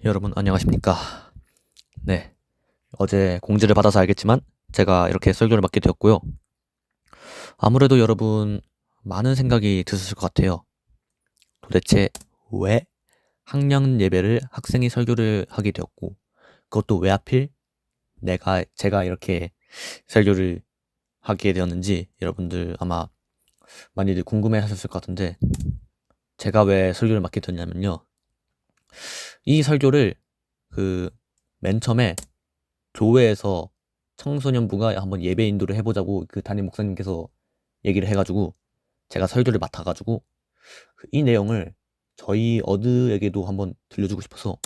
여러분 안녕하십니까? 네, 어제 공지를 받아서 알겠지만 제가 이렇게 설교를 맡게 되었고요. 아무래도 여러분 많은 생각이 드셨을 것 같아요. 도대체 왜 학년 예배를 학생이 설교를 하게 되었고, 그것도 왜 하필 제가 이렇게 설교를 하게 되었는지 여러분들 아마 많이들 궁금해 하셨을 것 같은데, 제가 왜 설교를 맡게 되었냐면요. 이 설교를 맨 처음에 교회에서 청소년부가 한번 예배 인도를 해보자고 그 담임 목사님께서 얘기를 해가지고 제가 설교를 맡아가지고 이 내용을 저희 어드에게도 한번 들려주고 싶어서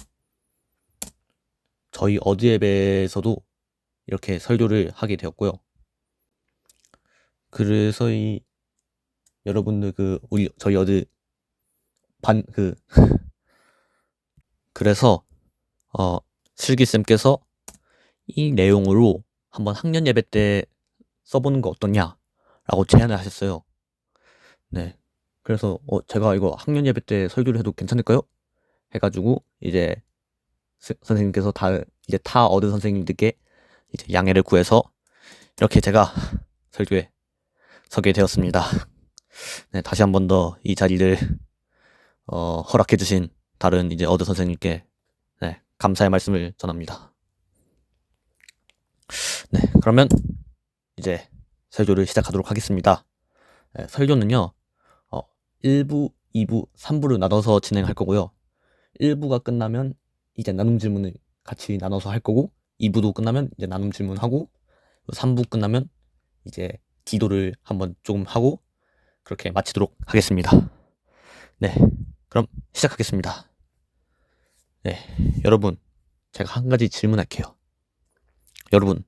저희 어드 예배에서도 이렇게 설교를 하게 되었고요. 그래서 여러분들 저희 어드 반 그래서 슬기쌤께서 이 내용으로 한번 학년 예배 때 써보는 거 어떠냐라고 제안을 하셨어요. 네. 그래서 제가 이거 학년 예배 때 설교를 해도 괜찮을까요? 해가지고 이제 선생님께서 이제 타 어드 선생님들께 이제 양해를 구해서 이렇게 제가 설교에 서게 되었습니다. 네, 다시 한 번 더 이 자리를 허락해 주신 다른 이제 어드 선생님께 네, 감사의 말씀을 전합니다. 네, 그러면 이제 설교를 시작하도록 하겠습니다. 네, 설교는요. 1부, 2부, 3부로 나눠서 진행할 거고요. 1부가 끝나면 이제 나눔 질문을 같이 나눠서 할 거고 2부도 끝나면 이제 나눔 질문하고 3부 끝나면 이제 기도를 한번 조금 하고 그렇게 마치도록 하겠습니다. 네, 그럼 시작하겠습니다. 네, 여러분 제가 한 가지 질문할게요. 여러분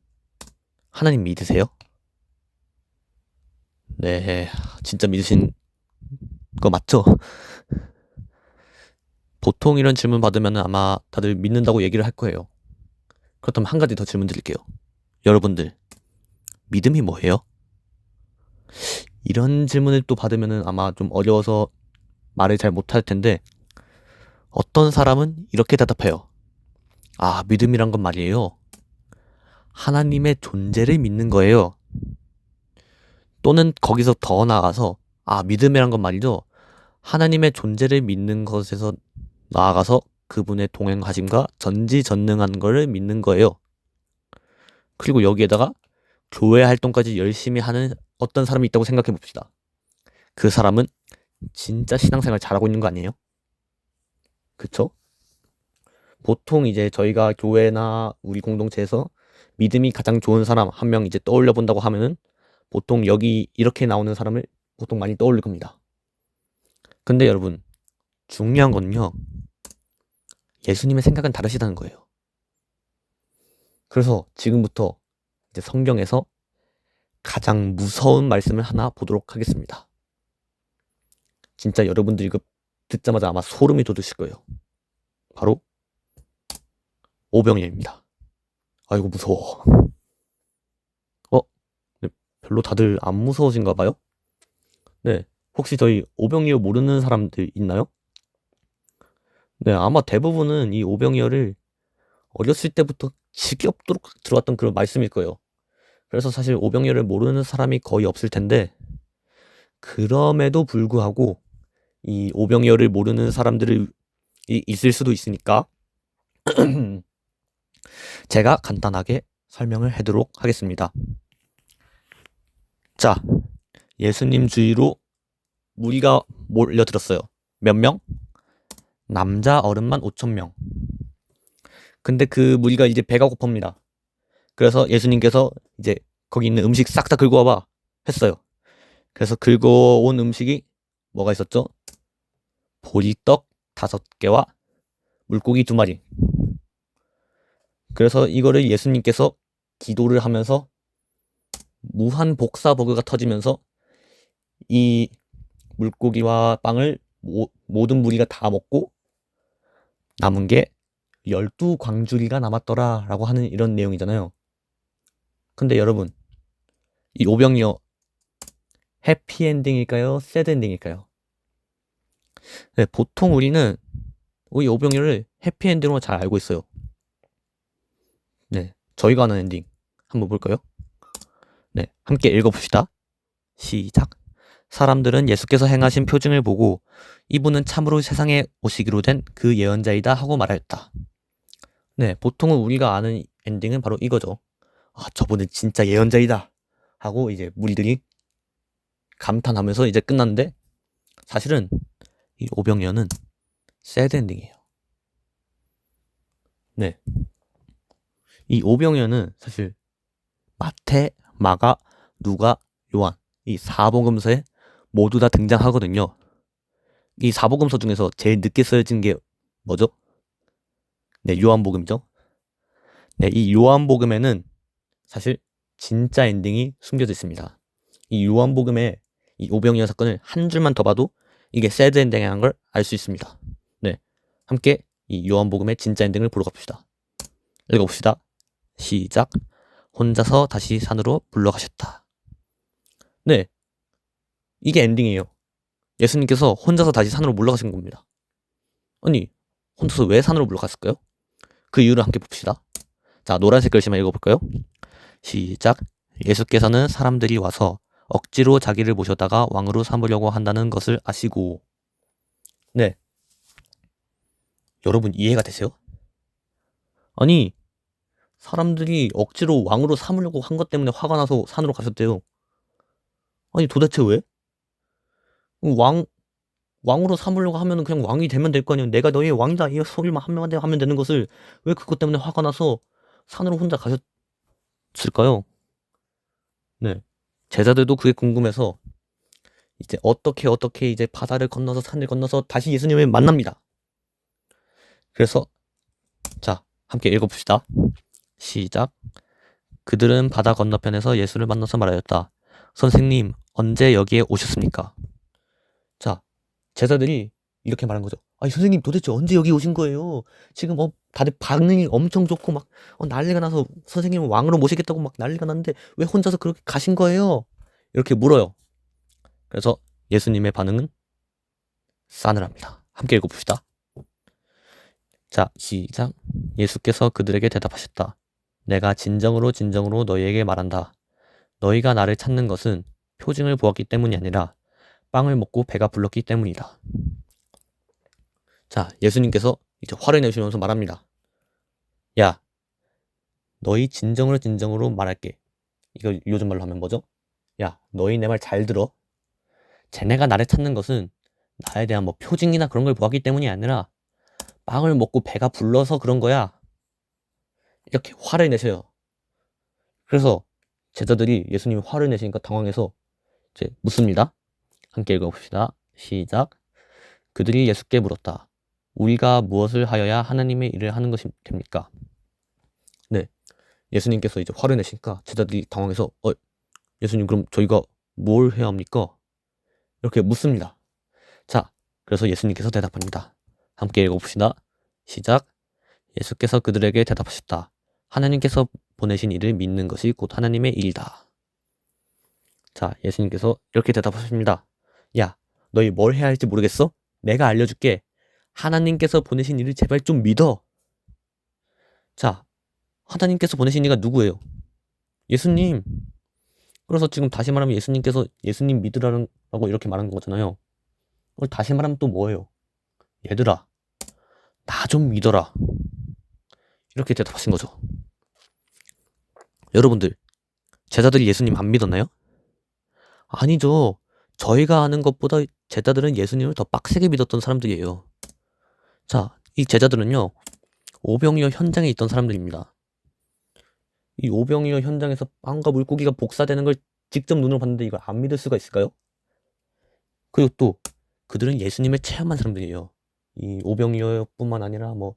하나님 믿으세요? 네, 진짜 믿으신 거 맞죠? 보통 이런 질문 받으면 아마 다들 믿는다고 얘기를 할 거예요. 그렇다면 한 가지 더 질문 드릴게요. 여러분들 믿음이 뭐예요? 이런 질문을 또 받으면 아마 좀 어려워서 말을 잘 못할 텐데 어떤 사람은 이렇게 대답해요. 아, 믿음이란 건 말이에요. 하나님의 존재를 믿는 거예요. 또는 거기서 더 나아가서 믿음이란 건 말이죠. 하나님의 존재를 믿는 것에서 나아가서 그분의 동행하심과 전지전능한 것을 믿는 거예요. 그리고 여기에다가 교회 활동까지 열심히 하는 어떤 사람이 있다고 생각해 봅시다. 그 사람은 진짜 신앙생활 잘하고 있는 거 아니에요? 그쵸? 보통 이제 저희가 교회나 우리 공동체에서 믿음이 가장 좋은 사람 한 명 이제 떠올려 본다고 하면은 보통 여기 이렇게 나오는 사람을 보통 많이 떠올릴 겁니다. 근데 여러분 중요한 건요. 예수님의 생각은 다르시다는 거예요. 그래서 지금부터 이제 성경에서 가장 무서운 말씀을 하나 보도록 하겠습니다. 진짜 여러분들 이거 듣자마자 아마 소름이 돋으실 거예요. 바로 오병이어입니다. 아이고 무서워. 네, 별로 다들 안 무서우신가 봐요? 네, 혹시 저희 오병이어 모르는 사람들 있나요? 네, 아마 대부분은 이 오병이어를 어렸을 때부터 지겹도록 들어왔던 그런 말씀일 거예요. 그래서 사실 오병이어를 모르는 사람이 거의 없을 텐데 그럼에도 불구하고 이 오병이어를 모르는 사람들이 있을 수도 있으니까 제가 간단하게 설명을 해도록 하겠습니다. 자, 예수님 주위로 무리가 몰려들었어요. 몇 명? 남자 어른만 5,000명. 근데 그 무리가 이제 배가 고픕니다. 그래서 예수님께서 이제 거기 있는 음식 싹 다 긁어 와봐 했어요. 그래서 긁어온 음식이 뭐가 있었죠? 보리떡 5개와 물고기 2마리. 그래서 이거를 예수님께서 기도를 하면서 무한 복사버그가 터지면서 이 물고기와 빵을 모든 무리가 다 먹고 남은 게 12광주리가 남았더라 라고 하는 이런 내용이잖아요. 근데 여러분 이 오병이어 해피엔딩일까요? 새드엔딩일까요? 네, 보통 우리는 이 오병이어를 해피엔딩으로 잘 알고 있어요. 네, 저희가 아는 엔딩 한번 볼까요? 네, 함께 읽어봅시다. 시작. 사람들은 예수께서 행하신 표징을 보고 이분은 참으로 세상에 오시기로 된 그 예언자이다 하고 말하였다. 네, 보통은 우리가 아는 엔딩은 바로 이거죠. 아, 저분은 진짜 예언자이다 하고 이제 무리들이 감탄하면서 이제 끝났는데, 사실은 이 오병이어는 새드 엔딩이에요. 네, 이 오병이어는 사실 마태, 마가, 누가, 요한 이 사복음서에 모두 다 등장하거든요. 이 사복음서 중에서 제일 늦게 쓰여진 게 뭐죠? 네, 요한복음이죠. 네, 이 요한복음에는 사실 진짜 엔딩이 숨겨져 있습니다. 이 요한복음에 이 오병이어 사건을 한 줄만 더 봐도 이게 새드 엔딩이라는 걸 알 수 있습니다. 네, 함께 이 요한복음의 진짜 엔딩을 보러 갑시다. 읽어봅시다. 시작. 혼자서 다시 산으로 물러가셨다. 네, 이게 엔딩이에요. 예수님께서 혼자서 다시 산으로 물러가신 겁니다. 아니, 혼자서 왜 산으로 물러갔을까요? 그 이유를 함께 봅시다. 자, 노란색 글씨만 읽어볼까요? 시작. 예수께서는 사람들이 와서 억지로 자기를 모셔다가 왕으로 삼으려고 한다는 것을 아시고. 네, 여러분 이해가 되세요? 아니, 사람들이 억지로 왕으로 삼으려고 한 것 때문에 화가 나서 산으로 가셨대요. 아니, 도대체 왜? 왕으로 삼으려고 하면 그냥 왕이 되면 될 거 아니에요. 내가 너의 왕이다, 이 소리만 하면 되는 것을 왜 그것 때문에 화가 나서 산으로 혼자 가셨을까요? 네, 제자들도 그게 궁금해서 이제 어떻게 이제 바다를 건너서 산을 건너서 다시 예수님을 만납니다. 그래서 자, 함께 읽어봅시다. 시작. 그들은 바다 건너편에서 예수를 만나서 말하였다. 선생님, 언제 여기에 오셨습니까? 자, 제자들이 이렇게 말한 거죠. 아니, 선생님 도대체 언제 여기 오신 거예요? 지금 다들 반응이 엄청 좋고 막 난리가 나서 선생님을 왕으로 모시겠다고 막 난리가 났는데 왜 혼자서 그렇게 가신 거예요? 이렇게 물어요. 그래서 예수님의 반응은 싸늘합니다. 함께 읽어봅시다. 자, 시작. 예수께서 그들에게 대답하셨다. 내가 진정으로 너희에게 말한다. 너희가 나를 찾는 것은 표징을 보았기 때문이 아니라 빵을 먹고 배가 불렀기 때문이다. 자, 예수님께서 이제 화를 내시면서 말합니다. 야, 너희 진정으로 말할게. 이거 요즘 말로 하면 뭐죠? 야, 너희 내 말 잘 들어. 쟤네가 나를 찾는 것은 나에 대한 뭐 표징이나 그런 걸 보았기 때문이 아니라 빵을 먹고 배가 불러서 그런 거야. 이렇게 화를 내세요. 그래서 제자들이 예수님이 화를 내시니까 당황해서 이제 묻습니다. 함께 읽어봅시다. 시작. 그들이 예수께 물었다. 우리가 무엇을 하여야 하나님의 일을 하는 것이 됩니까? 네, 예수님께서 이제 화를 내시니까 제자들이 당황해서 예수님 그럼 저희가 뭘 해야 합니까? 이렇게 묻습니다. 자, 그래서 예수님께서 대답합니다. 함께 읽어봅시다. 시작. 예수께서 그들에게 대답하셨다. 하나님께서 보내신 일을 믿는 것이 곧 하나님의 일이다. 자, 예수님께서 이렇게 대답하십니다. 야, 너희 뭘 해야 할지 모르겠어? 내가 알려줄게. 하나님께서 보내신 일을 제발 좀 믿어. 자, 하나님께서 보내신 이가 누구예요? 예수님. 그래서 지금 다시 말하면 예수님께서 예수님 믿으라고 이렇게 말한 거잖아요. 그걸 다시 말하면 또 뭐예요? 얘들아, 나 좀 믿어라. 이렇게 대답하신 거죠. 여러분들, 제자들이 예수님 안 믿었나요? 아니죠. 저희가 아는 것보다 제자들은 예수님을 더 빡세게 믿었던 사람들이에요. 자, 이 제자들은요, 오병이어 현장에 있던 사람들입니다. 이 오병이어 현장에서 빵과 물고기가 복사되는 걸 직접 눈으로 봤는데 이걸 안 믿을 수가 있을까요? 그리고 또 그들은 예수님을 체험한 사람들이에요. 이 오병이어뿐만 아니라 뭐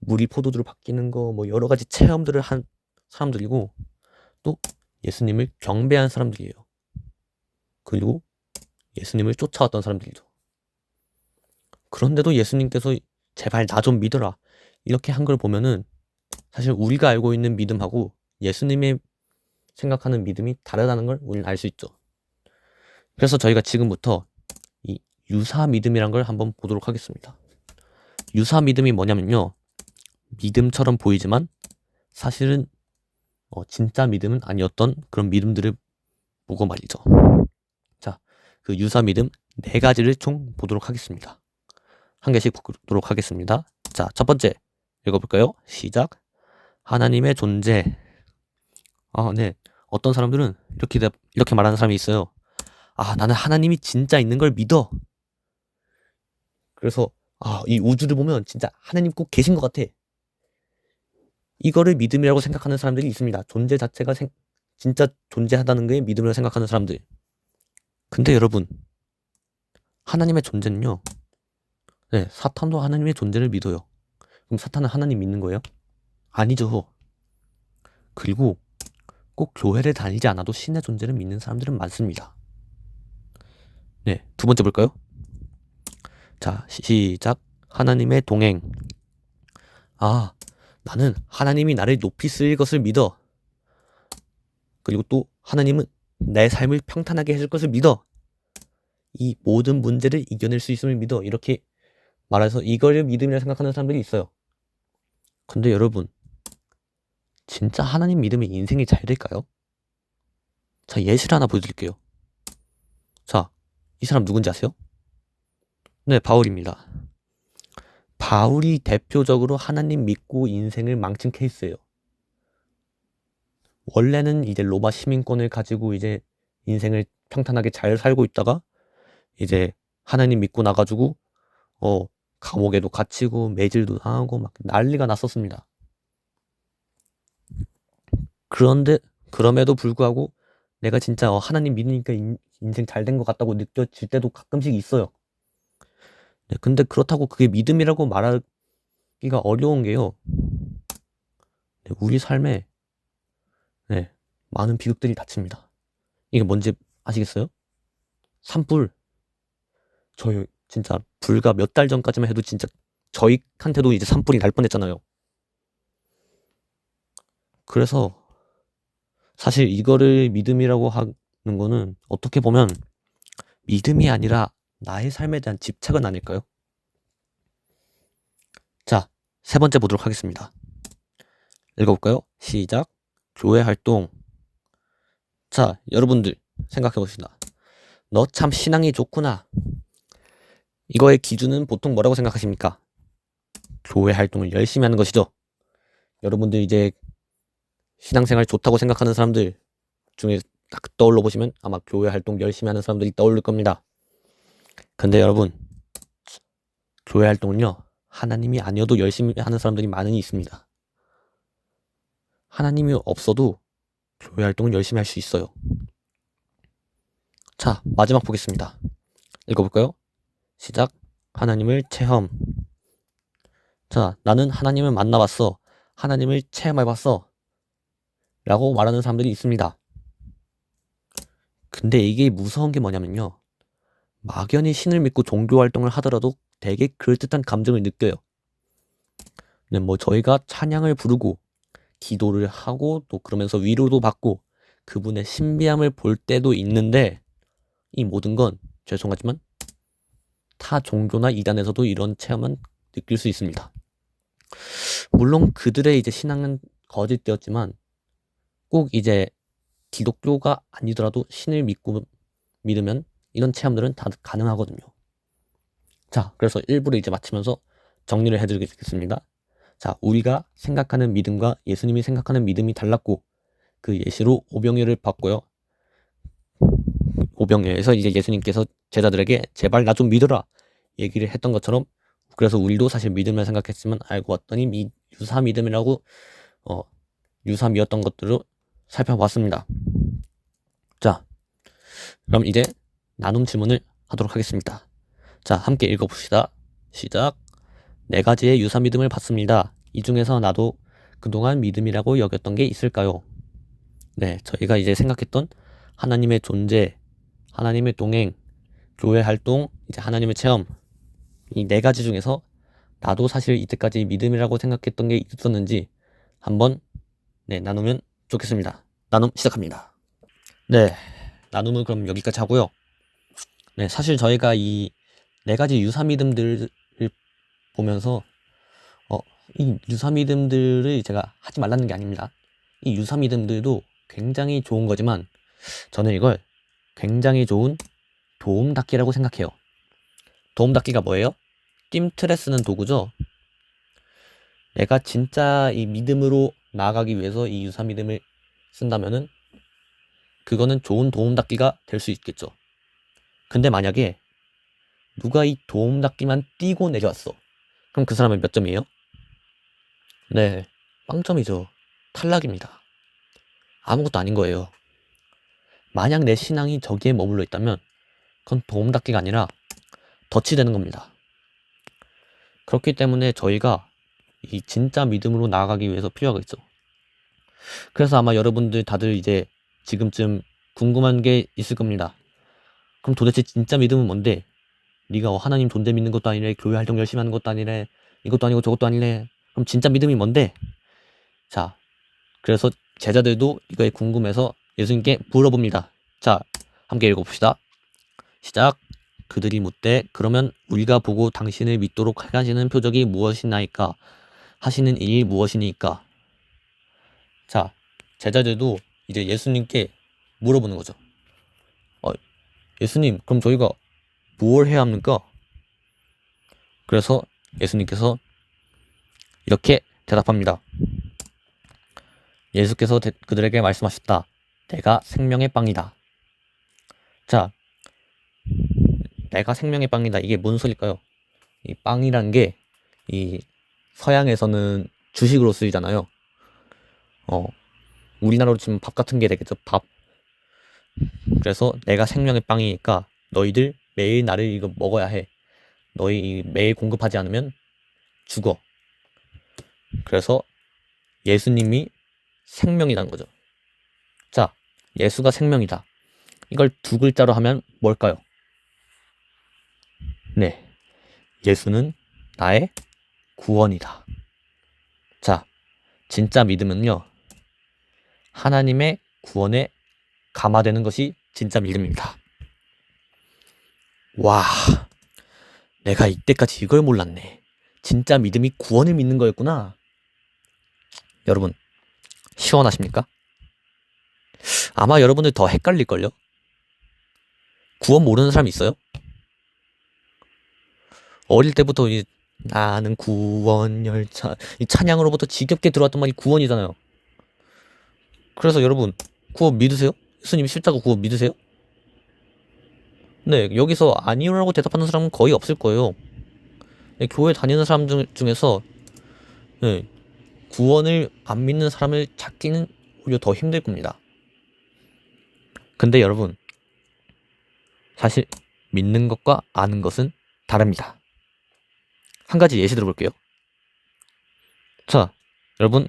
물이 포도주로 바뀌는 거 뭐 여러 가지 체험들을 한 사람들이고 또 예수님을 경배한 사람들이에요. 그리고 예수님을 쫓아왔던 사람들이죠. 그런데도 예수님께서 제발 나 좀 믿어라 이렇게 한 걸 보면은 사실 우리가 알고 있는 믿음하고 예수님의 생각하는 믿음이 다르다는 걸 우리는 알 수 있죠. 그래서 저희가 지금부터 이 유사 믿음이란 걸 한번 보도록 하겠습니다. 유사 믿음이 뭐냐면요, 믿음처럼 보이지만 사실은 진짜 믿음은 아니었던 그런 믿음들을 보고 말이죠. 자, 그 유사 믿음 4가지를 총 보도록 하겠습니다. 한 개씩 보도록 하겠습니다. 자, 첫 번째 읽어볼까요? 시작. 하나님의 존재. 네. 어떤 사람들은 이렇게 말하는 사람이 있어요. 나는 하나님이 진짜 있는 걸 믿어. 그래서 이 우주를 보면 진짜 하나님 꼭 계신 것 같아. 이거를 믿음이라고 생각하는 사람들이 있습니다. 존재 자체가 진짜 존재하다는 게 믿음이라고 생각하는 사람들. 근데 여러분, 하나님의 존재는요. 네, 사탄도 하나님의 존재를 믿어요. 그럼 사탄은 하나님 믿는 거예요? 아니죠. 그리고 꼭 교회를 다니지 않아도 신의 존재를 믿는 사람들은 많습니다. 네, 두 번째 볼까요? 자, 시작. 하나님의 동행. 나는 하나님이 나를 높이 쓰일 것을 믿어. 그리고 또 하나님은 내 삶을 평탄하게 해줄 것을 믿어. 이 모든 문제를 이겨낼 수 있음을 믿어. 이렇게 말해서 이걸 믿음이라 생각하는 사람들이 있어요. 근데 여러분, 진짜 하나님 믿으면 인생이 잘 될까요? 자, 예시를 하나 보여드릴게요. 자, 이 사람 누군지 아세요? 네, 바울입니다. 바울이 대표적으로 하나님 믿고 인생을 망친 케이스예요. 원래는 이제 로마 시민권을 가지고 이제 인생을 평탄하게 잘 살고 있다가 이제 하나님 믿고 나가지고 감옥에도 갇히고 매질도 당하고 막 난리가 났었습니다. 그런데 그럼에도 불구하고 내가 진짜 하나님 믿으니까 인생 잘 된 것 같다고 느껴질 때도 가끔씩 있어요. 네, 근데 그렇다고 그게 믿음이라고 말하기가 어려운 게요. 네, 우리 삶에 많은 비극들이 닥칩니다. 이게 뭔지 아시겠어요? 산불. 저희 진짜 불과 몇 달 전까지만 해도 진짜 저희한테도 이제 산불이 날 뻔했잖아요. 그래서 사실 이거를 믿음이라고 하는 거는 어떻게 보면 믿음이 아니라 나의 삶에 대한 집착은 아닐까요? 자, 세 번째 보도록 하겠습니다. 읽어볼까요? 시작. 교회 활동. 자, 여러분들 생각해 봅시다. 너 참 신앙이 좋구나. 이거의 기준은 보통 뭐라고 생각하십니까? 교회 활동을 열심히 하는 것이죠. 여러분들 이제 신앙생활 좋다고 생각하는 사람들 중에 딱 떠올려 보시면 아마 교회 활동 열심히 하는 사람들이 떠오를 겁니다. 근데 여러분, 교회 활동은요, 하나님이 아니어도 열심히 하는 사람들이 많이 있습니다. 하나님이 없어도 교회 활동은 열심히 할 수 있어요. 자, 마지막 보겠습니다. 읽어볼까요? 시작. 하나님을 체험. 자, 나는 하나님을 만나봤어. 하나님을 체험해봤어. 라고 말하는 사람들이 있습니다. 근데 이게 무서운 게 뭐냐면요. 막연히 신을 믿고 종교 활동을 하더라도 되게 그럴듯한 감정을 느껴요. 근데 뭐 저희가 찬양을 부르고 기도를 하고 또 그러면서 위로도 받고 그분의 신비함을 볼 때도 있는데 이 모든 건 죄송하지만 타 종교나 이단에서도 이런 체험은 느낄 수 있습니다. 물론 그들의 이제 신앙은 거짓되었지만 꼭 이제 기독교가 아니더라도 신을 믿으면 이런 체험들은 다 가능하거든요. 자, 그래서 1부를 이제 마치면서 정리를 해드리겠습니다. 자, 우리가 생각하는 믿음과 예수님이 생각하는 믿음이 달랐고 그 예시로 오병이어를 봤고요. 오병이어에서 이제 예수님께서 제자들에게 제발 나 좀 믿어라 얘기를 했던 것처럼 그래서 우리도 사실 믿음을 생각했지만 알고 봤더니 유사 믿음이라고 유사미었던 것들을 살펴봤습니다. 자, 그럼 이제 나눔 질문을 하도록 하겠습니다. 자, 함께 읽어봅시다. 시작. 4가지의 유사 믿음을 봤습니다. 이 중에서 나도 그동안 믿음이라고 여겼던 게 있을까요? 네, 저희가 이제 생각했던 하나님의 존재, 하나님의 동행, 교회 활동, 이제 하나님의 체험 이 4가지 중에서 나도 사실 이때까지 믿음이라고 생각했던 게 있었는지 한번 나누면 좋겠습니다. 나눔 시작합니다. 네, 나눔은 그럼 여기까지 하고요. 네, 사실 저희가 이 4가지 유사 믿음들을 보면서 이 유사 믿음들을 제가 하지 말라는 게 아닙니다. 이 유사 믿음들도 굉장히 좋은 거지만 저는 이걸 굉장히 좋은 도움닫기라고 생각해요. 도움닫기가 뭐예요? 뜀틀에 쓰는 도구죠. 내가 진짜 이 믿음으로 나아가기 위해서 이 유사 믿음을 쓴다면은 그거는 좋은 도움닫기가 될 수 있겠죠. 근데 만약에 누가 이 도움닫기만 띄고 내려왔어. 그럼 그 사람은 몇 점이에요? 네, 빵점이죠. 탈락입니다. 아무것도 아닌 거예요. 만약 내 신앙이 저기에 머물러 있다면 그건 도움닫기가 아니라 덫이 되는 겁니다. 그렇기 때문에 저희가 이 진짜 믿음으로 나아가기 위해서 필요하겠죠. 그래서 아마 여러분들 다들 이제 지금쯤 궁금한 게 있을 겁니다. 그럼 도대체 진짜 믿음은 뭔데? 네가 하나님 존재 믿는 것도 아니래, 교회 활동 열심히 하는 것도 아니래, 이것도 아니고 저것도 아니래. 그럼 진짜 믿음이 뭔데? 자, 그래서 제자들도 이거에 궁금해서 예수님께 물어봅니다. 자, 함께 읽어봅시다. 시작. 그들이 묻되 그러면 우리가 보고 당신을 믿도록 하시는 표적이 무엇이나이까? 하시는 일이 무엇이니까? 자, 제자들도 이제 예수님께 물어보는 거죠. 예수님, 그럼 저희가 뭘 해야 합니까? 그래서 예수님께서 이렇게 대답합니다. 예수께서 그들에게 말씀하셨다. 내가 생명의 빵이다. 자, 내가 생명의 빵이다. 이게 뭔 소리일까요? 이 빵이란 게 이 서양에서는 주식으로 쓰이잖아요. 우리나라로 치면 밥 같은 게 되겠죠. 밥. 그래서 내가 생명의 빵이니까 너희들 매일 나를 이거 먹어야 해. 너희 매일 공급하지 않으면 죽어. 그래서 예수님이 생명이라는 거죠. 자, 예수가 생명이다. 이걸 두 글자로 하면 뭘까요? 네, 예수는 나의 구원이다. 자, 진짜 믿음은요, 하나님의 구원에 감화되는 것이 진짜 믿음입니다. 와, 내가 이때까지 이걸 몰랐네. 진짜 믿음이 구원을 믿는 거였구나. 여러분, 시원하십니까? 아마 여러분들 더 헷갈릴걸요? 구원 모르는 사람 있어요? 어릴 때부터 나는 구원 열차, 이 찬양으로부터 지겹게 들어왔던 말이 구원이잖아요. 그래서 여러분, 구원 믿으세요? 예수님이 십자가 구원 믿으세요? 네, 여기서 아니요라고 대답하는 사람은 거의 없을 거예요. 네, 교회 다니는 사람 중에서 네, 구원을 안 믿는 사람을 찾기는 오히려 더 힘들 겁니다. 근데 여러분, 사실 믿는 것과 아는 것은 다릅니다. 한 가지 예시 들어볼게요. 자, 여러분,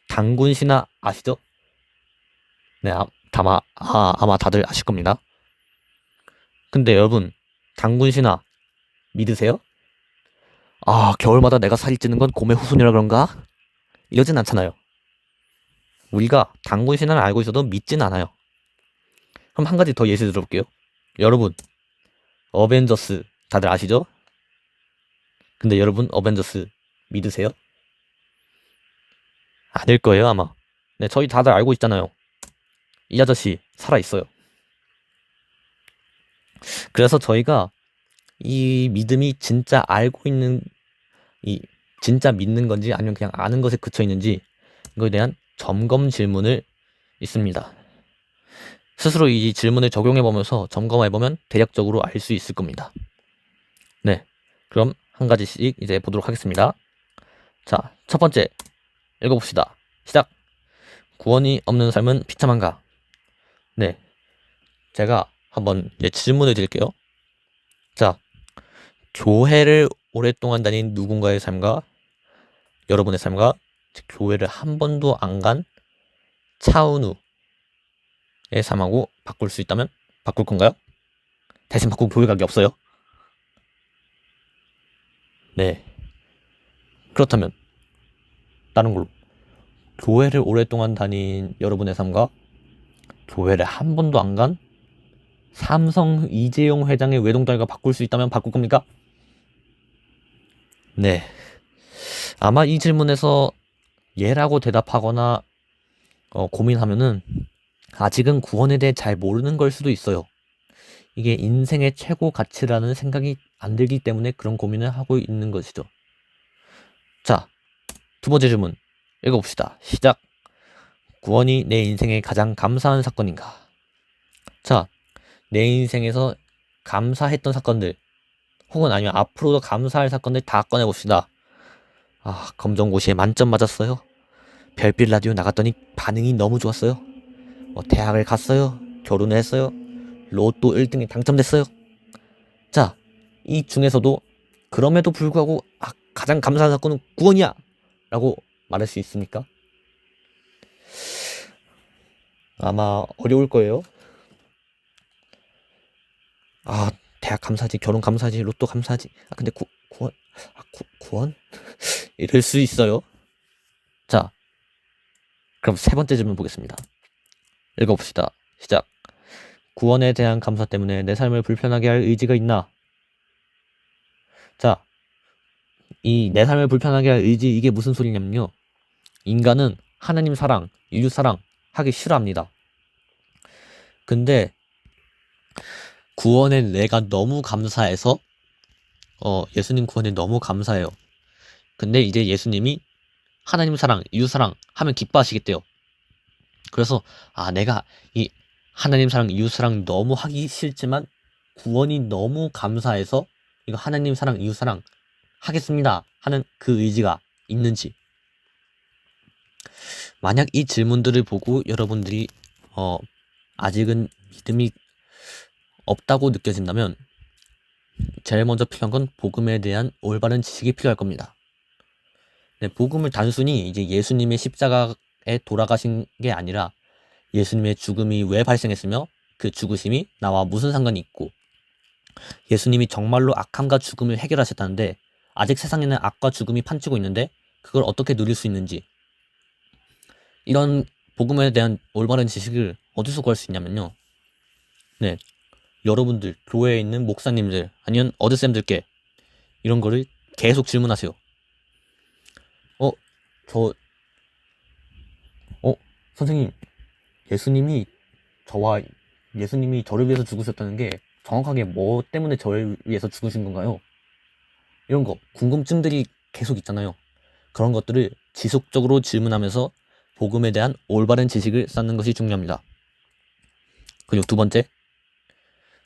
단군 신화 아시죠? 네, 아마 다들 아실 겁니다. 근데 여러분, 단군 신화 믿으세요? 아, 겨울마다 내가 살이 찌는 건 곰의 후손이라 그런가? 이러진 않잖아요. 우리가 단군 신화를 알고 있어도 믿진 않아요. 그럼 한 가지 더 예시 들어볼게요. 여러분, 어벤져스 다들 아시죠? 근데 여러분, 어벤져스 믿으세요? 아닐 거예요, 아마. 네, 저희 다들 알고 있잖아요. 이 아저씨 살아있어요. 그래서 저희가 이 믿음이 진짜 알고 있는, 진짜 믿는 건지 아니면 그냥 아는 것에 그쳐 있는지 이거에 대한 점검 질문을 있습니다. 스스로 이 질문을 적용해보면서 점검해보면 대략적으로 알 수 있을 겁니다. 네, 그럼 한 가지씩 이제 보도록 하겠습니다. 자, 첫 번째 읽어봅시다. 시작. 구원이 없는 삶은 비참한가? 네, 제가 한번 이제 질문을 드릴게요. 자, 교회를 오랫동안 다닌 누군가의 삶과 여러분의 삶과 교회를 한 번도 안 간 차은우의 삶하고 바꿀 수 있다면 바꿀 건가요? 대신 바꾸고 교회 가기 없어요? 네, 그렇다면 다른 걸로 교회를 오랫동안 다닌 여러분의 삶과 교회를 한 번도 안 간 삼성 이재용 회장의 외동딸과 바꿀 수 있다면 바꿀 겁니까? 네, 아마 이 질문에서 예라고 대답하거나 고민하면은 아직은 구원에 대해 잘 모르는 걸 수도 있어요. 이게 인생의 최고 가치라는 생각이 안 들기 때문에 그런 고민을 하고 있는 것이죠. 자, 두 번째 질문 읽어봅시다. 시작. 구원이 내 인생의 가장 감사한 사건인가? 자, 내 인생에서 감사했던 사건들 혹은 아니면 앞으로도 감사할 사건들 다 꺼내봅시다. 아, 검정고시에 만점 맞았어요. 별빛 라디오 나갔더니 반응이 너무 좋았어요. 대학을 갔어요. 결혼을 했어요. 로또 1등에 당첨됐어요. 자, 이 중에서도 그럼에도 불구하고 가장 감사한 사건은 구원이야! 라고 말할 수 있습니까? 아마 어려울 거예요. 대학 감사하지, 결혼 감사하지, 로또 감사하지. 근데 구원? 구원? 이럴 수 있어요. 자, 그럼 세 번째 질문 보겠습니다. 읽어봅시다. 시작. 구원에 대한 감사 때문에 내 삶을 불편하게 할 의지가 있나? 자, 이 내 삶을 불편하게 할 의지, 이게 무슨 소리냐면요. 인간은 하나님 사랑, 인류 사랑 하기 싫어합니다. 근데 구원에 내가 너무 감사해서 예수님 구원에 너무 감사해요. 근데 이제 예수님이 하나님 사랑, 인류 사랑 하면 기뻐하시겠대요. 그래서 내가 이 하나님 사랑, 인류 사랑 너무 하기 싫지만 구원이 너무 감사해서 이거 하나님 사랑, 인류 사랑 하겠습니다 하는 그 의지가 있는지. 만약 이 질문들을 보고 여러분들이 아직은 믿음이 없다고 느껴진다면 제일 먼저 필요한 건 복음에 대한 올바른 지식이 필요할 겁니다. 네, 복음을 단순히 이제 예수님의 십자가에 돌아가신 게 아니라 예수님의 죽음이 왜 발생했으며 그 죽으심이 나와 무슨 상관이 있고 예수님이 정말로 악함과 죽음을 해결하셨다는데 아직 세상에는 악과 죽음이 판치고 있는데 그걸 어떻게 누릴 수 있는지, 이런 복음에 대한 올바른 지식을 어디서 구할 수 있냐면요. 네, 여러분들 교회에 있는 목사님들 아니면 어드쌤들께 이런 거를 계속 질문하세요. 선생님, 예수님이 저를 위해서 죽으셨다는 게 정확하게 뭐 때문에 저를 위해서 죽으신 건가요? 이런 거 궁금증들이 계속 있잖아요. 그런 것들을 지속적으로 질문하면서 복음에 대한 올바른 지식을 쌓는 것이 중요합니다. 그리고 두 번째,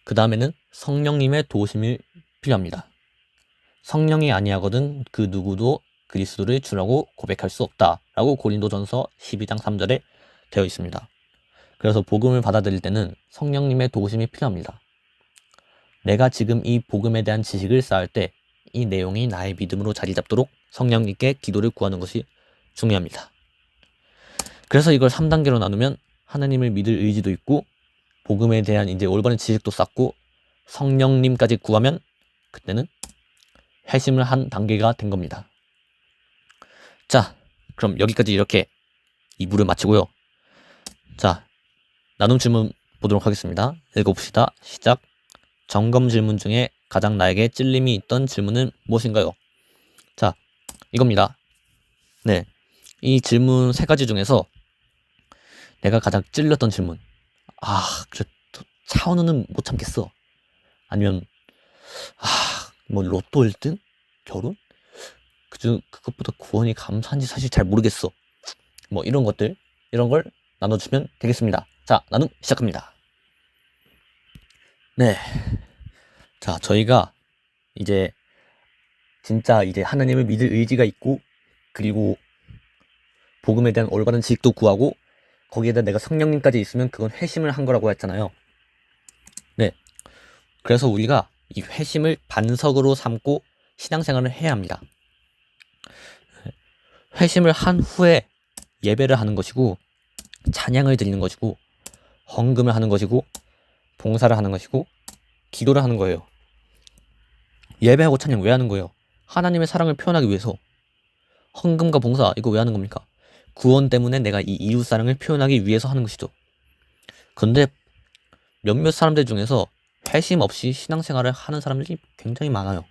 그 다음에는 성령님의 도우심이 필요합니다. 성령이 아니하거든 그 누구도 그리스도를 주라고 고백할 수 없다 라고 고린도전서 12장 3절에 되어 있습니다. 그래서 복음을 받아들일 때는 성령님의 도우심이 필요합니다. 내가 지금 이 복음에 대한 지식을 쌓을 때 이 내용이 나의 믿음으로 자리 잡도록 성령님께 기도를 구하는 것이 중요합니다. 그래서 이걸 3단계로 나누면 하나님을 믿을 의지도 있고 복음에 대한 이제 올바른 지식도 쌓고 성령님까지 구하면 그때는 회심을 한 단계가 된 겁니다. 자, 그럼 여기까지 이렇게 2부를 마치고요. 자, 나눔 질문 보도록 하겠습니다. 읽어봅시다. 시작. 점검 질문 중에 가장 나에게 찔림이 있던 질문은 무엇인가요? 자, 이겁니다. 네, 이 질문 3가지 중에서 내가 가장 찔렸던 질문. 그래, 차은우는 못 참겠어. 아니면 뭐 로또 1등? 결혼? 그것보다 구원이 감사한지 사실 잘 모르겠어. 뭐 이런 것들, 이런 걸 나눠주면 되겠습니다. 자, 나눔 시작합니다. 네, 자, 저희가 이제 진짜 이제 하나님을 믿을 의지가 있고 그리고 복음에 대한 올바른 지식도 구하고 거기에다 내가 성령님까지 있으면 그건 회심을 한 거라고 했잖아요. 네, 그래서 우리가 이 회심을 반석으로 삼고 신앙생활을 해야 합니다. 회심을 한 후에 예배를 하는 것이고 찬양을 드리는 것이고 헌금을 하는 것이고 봉사를 하는 것이고 기도를 하는 거예요. 예배하고 찬양 왜 하는 거예요? 하나님의 사랑을 표현하기 위해서. 헌금과 봉사 이거 왜 하는 겁니까? 구원 때문에 내가 이 이웃사랑을 표현하기 위해서 하는 것이죠. 근데 몇몇 사람들 중에서 회심 없이 신앙생활을 하는 사람들이 굉장히 많아요.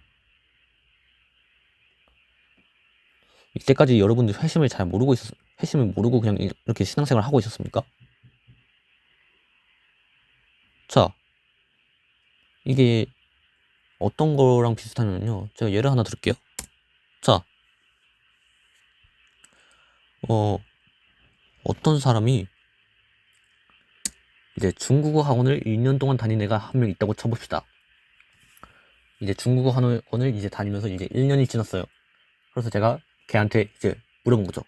이때까지 여러분들 회심을 모르고 그냥 이렇게 신앙생활 하고 있었습니까? 자, 이게 어떤 거랑 비슷하냐면요. 제가 예를 하나 들을게요. 자, 어떤 사람이 이제 중국어 학원을 1년 동안 다닌 애가 한 명 있다고 쳐봅시다. 이제 중국어 학원을 이제 다니면서 이제 1년이 지났어요. 그래서 제가 걔한테 이제 물어본 거죠.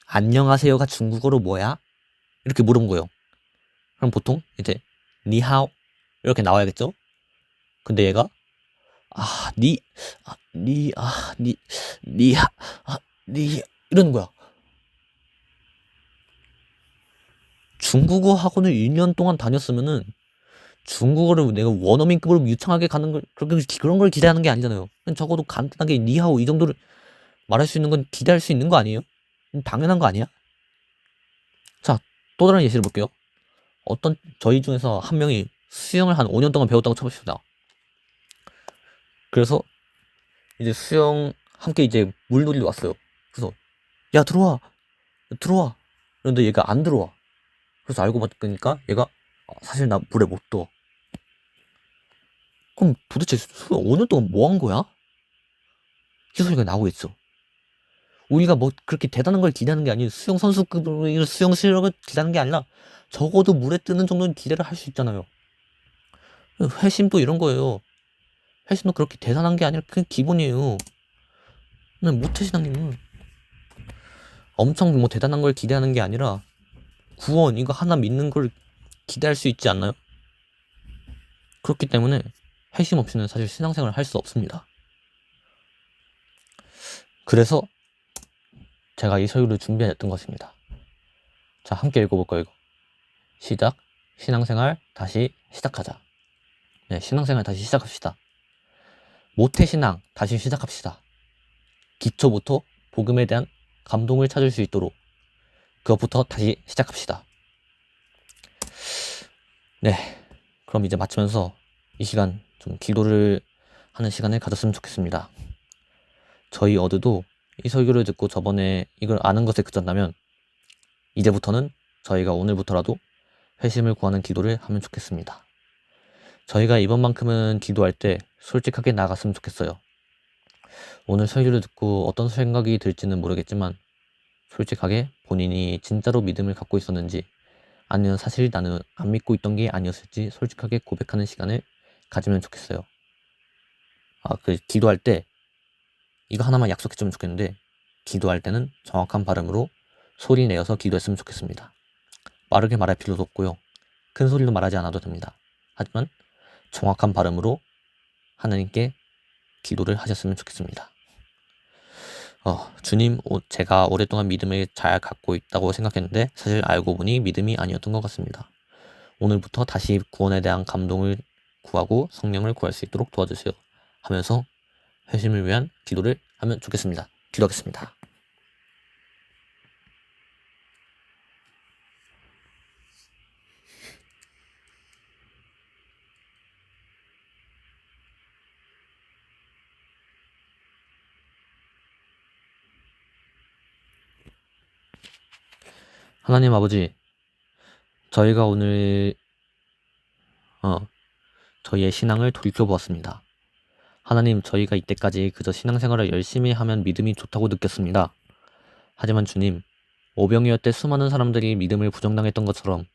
안녕하세요가 중국어로 뭐야? 이렇게 물어본 거예요. 그럼 보통 이제 니하오 이렇게 나와야겠죠? 근데 얘가 아, 니 이러는 거야. 중국어 학원을 1년 동안 다녔으면은 중국어를 내가 원어민급으로 유창하게 가는 걸 그런 걸 기대하는 게 아니잖아요. 그냥 적어도 간단하게 니하오 이 정도를 말할 수 있는 건 기대할 수 있는 거 아니에요? 당연한 거 아니야? 자, 또 다른 예시를 볼게요. 저희 중에서 한 명이 수영을 한 5년 동안 배웠다고 쳐봅시다. 그래서 이제 수영 함께 이제 물놀이로 왔어요. 그래서 야 들어와. 그런데 얘가 안 들어와. 그래서 알고 보니까 얘가 사실 나 물에 못 떠. 그럼 도대체 수영 5년 동안 뭐 한 거야? 이 소리가 나오고 있어. 우리가 뭐 그렇게 대단한 걸 기대하는 게 아니에요. 수영 선수급으로 수영 실력을 기대하는 게 아니라 적어도 물에 뜨는 정도는 기대를 할 수 있잖아요. 회심도 이런 거예요. 회심도 그렇게 대단한 게 아니라 그냥 기본이에요. 모태신앙님은 엄청 뭐 대단한 걸 기대하는 게 아니라 구원 이거 하나 믿는 걸 기대할 수 있지 않나요? 그렇기 때문에 회심 없이는 사실 신앙생활을 할 수 없습니다. 그래서 제가 이 서유를 준비했던 것입니다. 자, 함께 읽어볼까요? 이거 시작. 신앙생활 다시 시작하자. 네, 신앙생활 다시 시작합시다. 모태신앙 다시 시작합시다. 기초부터 복음에 대한 감동을 찾을 수 있도록 그것부터 다시 시작합시다. 네, 그럼 이제 마치면서 이 시간 좀 기도를 하는 시간을 가졌으면 좋겠습니다. 저희 어드도 이 설교를 듣고 저번에 이걸 아는 것에 그쳤다면 이제부터는 저희가 오늘부터라도 회심을 구하는 기도를 하면 좋겠습니다. 저희가 이번만큼은 기도할 때 솔직하게 나갔으면 좋겠어요. 오늘 설교를 듣고 어떤 생각이 들지는 모르겠지만 솔직하게 본인이 진짜로 믿음을 갖고 있었는지 아니면 사실 나는 안 믿고 있던 게 아니었을지 솔직하게 고백하는 시간을 가지면 좋겠어요. 기도할 때 이거 하나만 약속했으면 좋겠는데 기도할 때는 정확한 발음으로 소리 내어서 기도했으면 좋겠습니다. 빠르게 말할 필요도 없고요. 큰 소리로 말하지 않아도 됩니다. 하지만 정확한 발음으로 하나님께 기도를 하셨으면 좋겠습니다. 주님, 제가 오랫동안 믿음을 잘 갖고 있다고 생각했는데 사실 알고 보니 믿음이 아니었던 것 같습니다. 오늘부터 다시 구원에 대한 감동을 구하고 성령을 구할 수 있도록 도와주세요. 하면서 회심을 위한 기도를 하면 좋겠습니다. 기도하겠습니다. 하나님 아버지, 저희가 오늘 저희의 신앙을 돌이켜보았습니다. 하나님, 저희가 이때까지 그저 신앙생활을 열심히 하면 믿음이 좋다고 느꼈습니다. 하지만 주님, 오병이어 때 수많은 사람들이 믿음을 부정당했던 것처럼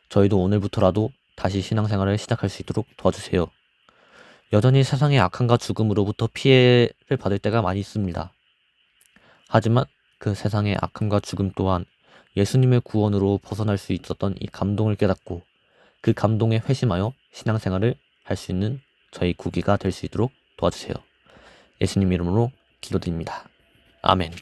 저희도 오늘부터라도 다시 신앙생활을 시작할 수 있도록 도와주세요. 여전히 세상의 악함과 죽음으로부터 피해를 받을 때가 많이 있습니다. 하지만 그 세상의 악함과 죽음 또한 예수님의 구원으로 벗어날 수 있었던 이 감동을 깨닫고 그 감동에 회심하여 신앙생활을 할 수 있는 저희 구기가 될 수 있도록 도와주세요. 예수님 이름으로 기도드립니다. 아멘.